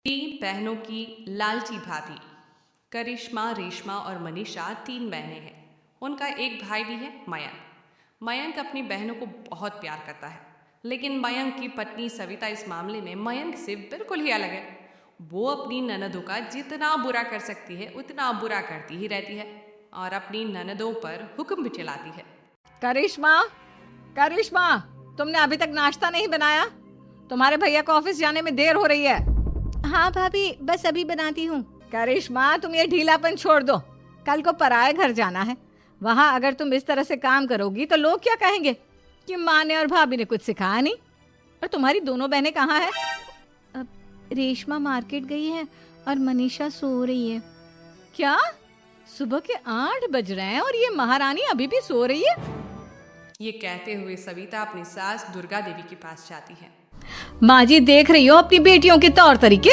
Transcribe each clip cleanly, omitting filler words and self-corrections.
तीन बहनों की लालची भाभी। करिश्मा, रेशमा और मनीषा तीन बहनें हैं। उनका एक भाई भी है, मयंक। मयंक अपनी बहनों को बहुत प्यार करता है, लेकिन मयंक की पत्नी सविता इस मामले में मयंक से बिल्कुल ही अलग है। वो अपनी ननदों का जितना बुरा कर सकती है उतना बुरा करती ही रहती है और अपनी ननदों पर हुक्म भी चलाती है। करिश्मा, करिश्मा, तुमने अभी तक नाश्ता नहीं बनाया? तुम्हारे भैया को ऑफिस जाने में देर हो रही है। हाँ भाभी, बस अभी बनाती हूँ। करिश्मा, तुम ये ढीलापन छोड़ दो। कल को पराए घर जाना है। वहाँ अगर तुम इस तरह से काम करोगी तो लोग क्या कहेंगे कि माँ ने और भाभी ने कुछ सिखाया नहीं। और तुम्हारी दोनों बहनें कहाँ हैं? अब रेशमा मार्केट गई है और मनीषा सो रही है। क्या? सुबह के 8 बज रहे हैं और ये महारानी अभी भी सो रही है? ये कहते हुए सविता अपनी सास दुर्गा देवी के पास जाती है। माँ जी, देख रही हो अपनी बेटियों के तौर तरीके?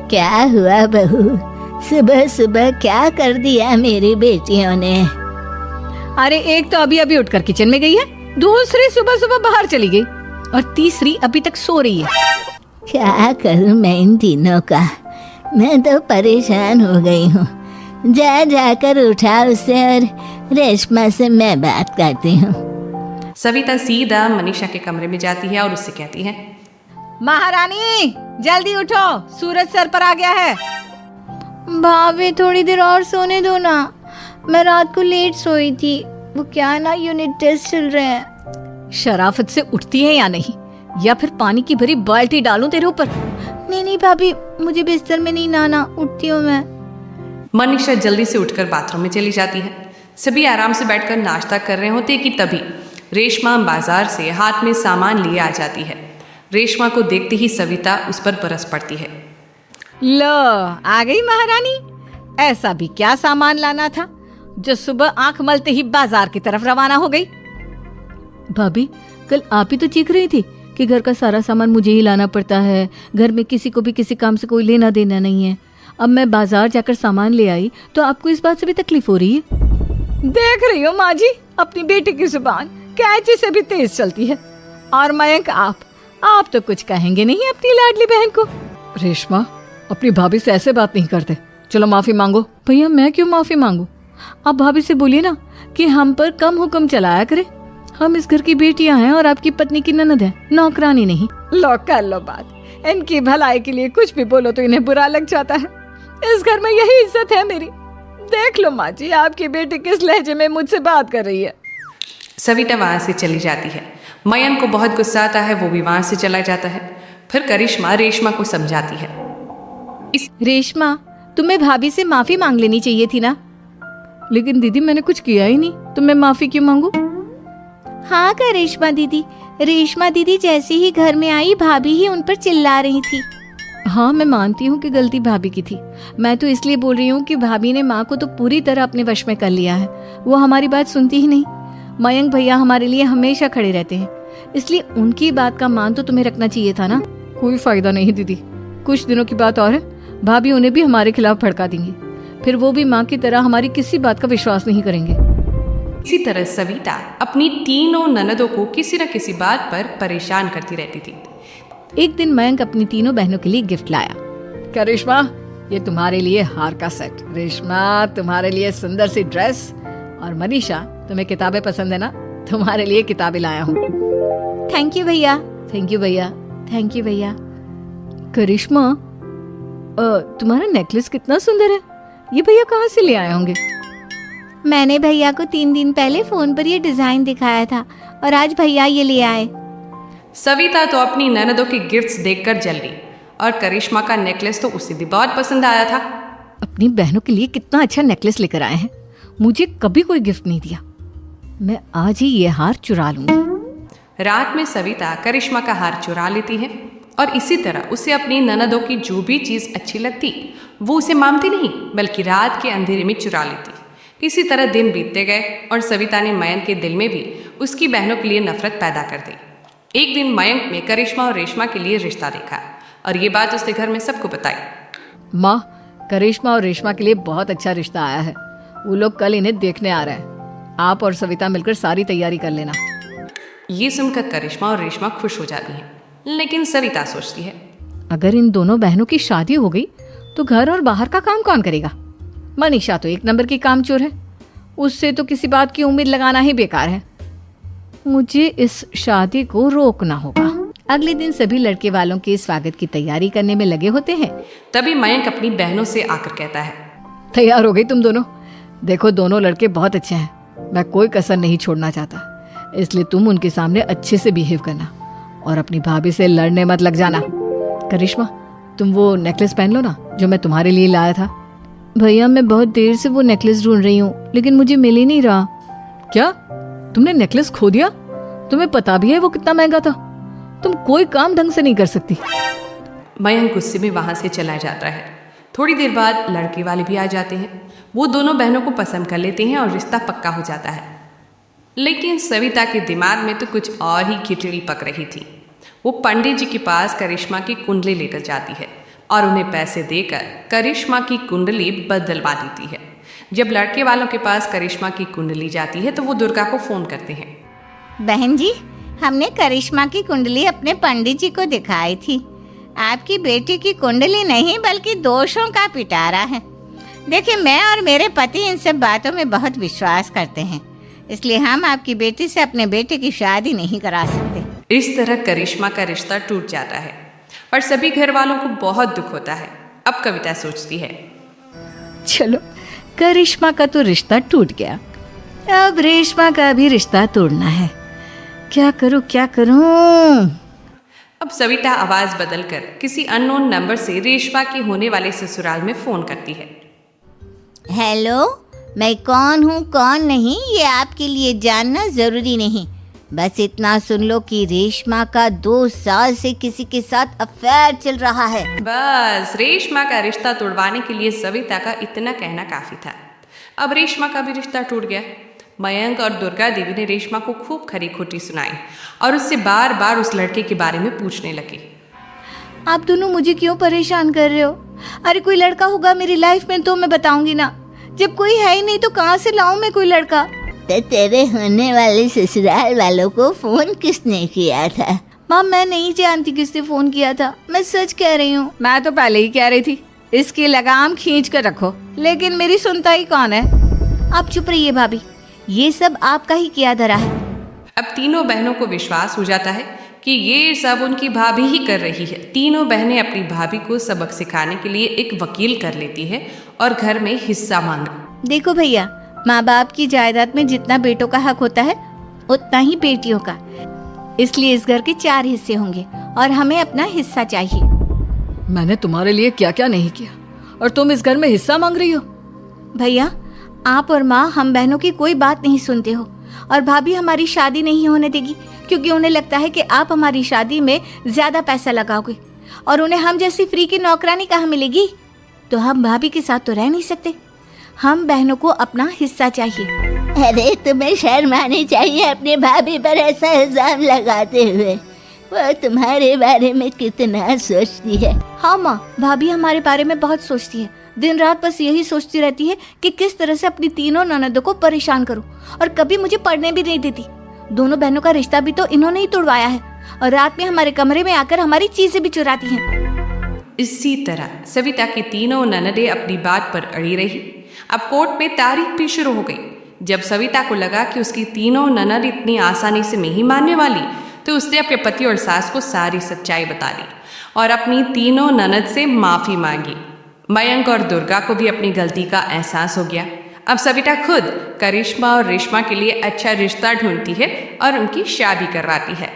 क्या हुआ बहू, सुबह सुबह क्या कर दिया मेरी बेटियों ने? अरे एक तो अभी अभी उठकर किचन में गई है, दूसरी सुबह सुबह बाहर चली गई और तीसरी अभी तक सो रही है। क्या करूं मैं इन तीनों का? मैं तो परेशान हो गई हूँ। जा जाकर उठा उसे और रेशमा से मैं बात करती हूँ। सविता सीधा मनीषा के कमरे में जाती है और उससे कहती है, महारानी जल्दी उठो, सूरज सर पर आ गया है। भाभी थोड़ी देर और सोने दो ना, मैं रात को लेट सोई थी। वो क्या है ना, यूनिट टेस्ट चल रहे हैं। शराफत से उठती है या नहीं, या फिर पानी की भरी बाल्टी डालूं तेरे ऊपर? नहीं भाभी, मुझे बिस्तर में नहीं लाना, उठती हूँ मैं। मनीषा जल्दी से उठकर बाथरूम में चली जाती है। सभी आराम से बैठकर नाश्ता कर रहे होते कि तभी रेशमा बाजार से हाथ में सामान लिए आ जाती है। रेशमा को देखते ही सविता उस पर बरस पड़ती है। लो, आ गई महारानी। ऐसा भी क्या सामान लाना था जो सुबह आंख मलते ही बाजार की तरफ रवाना हो गई? भाभी, कल आप ही तो चीख रही थी कि घर का सारा सामान मुझे ही लाना पड़ता है, घर में किसी को भी किसी काम से कोई लेना देना नहीं है। अब मैं बाजार जाकर सामान ले आई तो आपको इस बात से भी तकलीफ हो रही है? देख रही हो माँ जी, अपनी बेटी की जुबान कैंची से भी तेज चलती है। और मयंक, आप तो कुछ कहेंगे नहीं अपनी लाडली बहन को? रेशमा, अपनी भाभी से ऐसे बात नहीं करते। चलो माफी मांगो। भैया, मैं क्यों माफी मांगू? आप भाभी से बोलिए ना कि हम पर कम हुक्म चलाया करे। हम इस घर की बेटियां हैं और आपकी पत्नी की ननद है, नौकरानी नहीं। लो कर लो बात। इनकी भलाई के लिए कुछ भी बोलो तो इन्हें बुरा लग जाता है। इस घर में यही इज्जत है मेरी। देख लो माँ जी, आपकी बेटी किस लहजे में मुझसे बात कर रही है। सविता वहां से चली जाती है। मयंक को बहुत गुस्सा आता है, वो भी वहां से चला जाता है। फिर करिश्मा रेशमा को समझाती है। रेशमा, तुम्हें भाभी से माफी मांग लेनी चाहिए थी ना। लेकिन दीदी, मैंने कुछ किया ही नहीं तो मैं माफी क्यों मांगू? हाँ का रेशमा दीदी, रेशमा दीदी जैसे ही घर में आई भाभी ही उन पर चिल्ला रही थी। हाँ, मैं मानती हूँ कि गलती भाभी की थी। मैं तो इसलिए बोल रही हूँ कि भाभी ने माँ को तो पूरी तरह अपने वश में कर लिया है। वो हमारी बात सुनती ही नहीं। मयंक भैया हमारे लिए हमेशा खड़े रहते हैं, इसलिए उनकी बात का मान तो तुम्हें रखना चाहिए था ना। कोई फायदा नहीं दीदी, कुछ दिनों की बात और है, भाभी उन्हें भी हमारे खिलाफ भड़का देंगी। फिर वो भी माँ की तरह हमारी किसी बात का विश्वास नहीं करेंगे। इसी तरह सविता अपनी तीनों ननदों को किसी न किसी बात पर परेशान करती रहती थी। एक दिन मयंक अपनी तीनों बहनों के लिए गिफ्ट लाया। करिश्मा, ये तुम्हारे लिए हार का सेट। रेशमा, तुम्हारे लिए सुंदर सी ड्रेस। और मनीषा, तुम्हें किताबें पसंद है ना, तुम्हारे लिए किताबें लाया हूँ। थैंक यू भैया। थैंक यू भैया। थैंक यू भैया। करिश्मा, तुम्हारा नेकलेस कितना सुंदर है। ये भैया कहाँ से ले आए होंगे? मैंने भैया को 3 दिन पहले फोन पर ये डिजाइन दिखाया था और आज भैया ये ले आए। सविता तो अपनी ननदों के गिफ्ट्स देखकर जल गई और करिश्मा का नेकलेस तो उसे भी बहुत पसंद आया था। अपनी बहनों के लिए कितना अच्छा नेकलेस लेकर आए हैं। मुझे कभी कोई गिफ्ट नहीं दिया। मैं आज ही ये हार चुरा लूंगी। रात में सविता करिश्मा का हार चुरा लेती है और इसी तरह उसे अपनी ननदों की जो भी चीज अच्छी लगती वो उसे मांगती नहीं, बल्कि रात के अंधेरे में चुरा लेती। इसी तरह दिन बीतते गए और सविता ने मयंक के दिल में भी उसकी बहनों के लिए नफरत पैदा कर दी। एक दिन मयंक ने करिश्मा और रेशमा के लिए रिश्ता देखा और ये बात उसने घर में सबको बताई। माँ, करिश्मा और रेशमा के लिए बहुत अच्छा रिश्ता आया है। वो लोग कल इन्हें देखने आ रहे हैं। आप और सविता मिलकर सारी तैयारी कर लेना। ये सुनकर करिश्मा और रेशमा खुश हो जाती हैं, लेकिन सविता सोचती है, अगर इन दोनों बहनों की शादी हो गई तो घर और बाहर का काम कौन करेगा? मनीषा तो एक नंबर की कामचोर है, उससे तो किसी बात की उम्मीद लगाना ही बेकार है। मुझे इस शादी को रोकना होगा। अगले दिन सभी लड़के वालों के स्वागत की तैयारी करने में लगे होते हैं। तभी मयंक अपनी बहनों से आकर कहता है, तैयार हो गई तुम दोनों? देखो दोनों लड़के बहुत अच्छे हैं, मैं कोई कसर नहीं छोड़ना चाहता, इसलिए तुम उनके सामने अच्छे से बिहेव करना और अपनी भाभी से लड़ने मत लग जाना। करिश्मा, तुम वो नेकलेस पहन लो ना जो मैं तुम्हारे लिए लाया था। भैया मैं बहुत देर से वो नेकलेस ढूंढ रही हूँ, लेकिन मुझे मिल ही नहीं रहा। क्या तुमने नेकलेस खो दिया? तुम्हें पता भी है वो कितना महंगा था? तुम कोई काम ढंग से नहीं कर सकती। मयंक गुस्से में वहां से चला जाता है। थोड़ी देर बाद लड़के वाले भी आ जाते हैं। वो दोनों बहनों को पसंद कर लेते हैं और रिश्ता पक्का हो जाता है। लेकिन सविता के दिमाग में तो कुछ और ही खिचड़ी पक रही थी। वो पंडित जी के पास करिश्मा की कुंडली लेकर जाती है और उन्हें पैसे देकर करिश्मा की कुंडली बदलवा देती है। जब लड़के वालों के पास करिश्मा की कुंडली जाती है तो वो दुर्गा को फोन करते हैं। बहन जी, हमने करिश्मा की कुंडली अपने पंडित जी को दिखाई थी। आपकी बेटी की कुंडली नहीं बल्कि दोषों का पिटारा है। देखिए, मैं और मेरे पति इन सब बातों में बहुत विश्वास करते हैं, इसलिए हम आपकी बेटी से अपने बेटे की शादी नहीं करा सकते। इस तरह करिश्मा का रिश्ता टूट जाता है और सभी घर वालों को बहुत दुख होता है। अब कविता सोचती है, चलो करिश्मा का तो रिश्ता टूट गया, अब रेशमा का भी रिश्ता तोड़ना है। क्या करूं? अब सविता आवाज बदलकर किसी अननोन नंबर से रेशमा के होने वाले ससुराल में फोन करती है। हेलो, मैं कौन हूँ कौन नहीं ये आपके लिए जानना जरूरी नहीं, बस इतना सुन लो कि रेशमा का 2 साल से किसी के साथ अफेयर चल रहा है। बस रेशमा का रिश्ता तोड़वाने के लिए सविता का इतना कहना काफी था। अब रेशमा का भी रिश्ता टूट गया। मयंक और दुर्गा देवी ने रेशमा को खूब खरी खोटी सुनाई और उससे बार बार उस लड़के के बारे में पूछने लगे। आप दोनों मुझे क्यों परेशान कर रहे हो? अरे कोई लड़का होगा मेरी लाइफ में तो मैं बताऊंगी ना, जब कोई है ही नहीं तो कहाँ से लाऊं मैं कोई लड़का? तो तेरे होने वाले ससुराल वालों को फोन किसने किया था? माँ मैं नहीं जानती किसने फोन किया था, मैं सच कह रही हूँ। मैं तो पहले ही कह रही थी इसकी लगाम खींच कर रखो, लेकिन मेरी सुनता ही कौन है। आप चुप रहिए भाभी, ये सब आपका ही किया धरा है। अब तीनों बहनों को विश्वास हो जाता है कि ये सब उनकी भाभी ही कर रही है। तीनों बहनें अपनी भाभी को सबक सिखाने के लिए एक वकील कर लेती है और घर में हिस्सा मांगा। देखो भैया, माँ बाप की जायदाद में जितना बेटों का हक होता है उतना ही बेटियों का, इसलिए इस घर के 4 हिस्से होंगे और हमें अपना हिस्सा चाहिए। मैंने तुम्हारे लिए क्या क्या नहीं किया और तुम इस घर में हिस्सा मांग रही हो? भैया, आप और माँ हम बहनों की कोई बात नहीं सुनते हो और भाभी हमारी शादी नहीं होने देगी क्योंकि उन्हें लगता है कि आप हमारी शादी में ज्यादा पैसा लगाओगे और उन्हें हम जैसी फ्री की नौकरानी कहाँ मिलेगी। तो हम भाभी के साथ तो रह नहीं सकते, हम बहनों को अपना हिस्सा चाहिए। अरे तुम्हें शर्म आनी चाहिए अपने भाभी पर ऐसा इल्जाम लगाते हुए। वो तुम्हारे बारे में कितना सोचती है। हाँ माँ, भाभी हमारे बारे में बहुत सोचती है, दिन रात बस यही सोचती रहती है कि किस तरह से अपनी तीनों ननदों को परेशान करूं और कभी मुझे पढ़ने भी नहीं देती। दोनों बहनों का रिश्ता भी तो इन्होंने ही तोड़वाया है और रात में हमारे कमरे में आकर हमारी चीजें भी चुराती हैं। इसी तरह सविता की तीनों ननदें अपनी बात पर अड़ी रही। अब कोर्ट में तारीख भी शुरू हो गई। जब सविता को लगा कि उसकी तीनों ननद इतनी आसानी से नहीं मानने वाली, तो उसने अपने पति और सास को सारी सच्चाई बता दी और अपनी तीनों ननद से माफी मांगी। मयंक और दुर्गा को भी अपनी गलती का एहसास हो गया। अब सविता खुद करिश्मा और रेशमा के लिए अच्छा रिश्ता ढूंढती है और उनकी शादी करवाती है।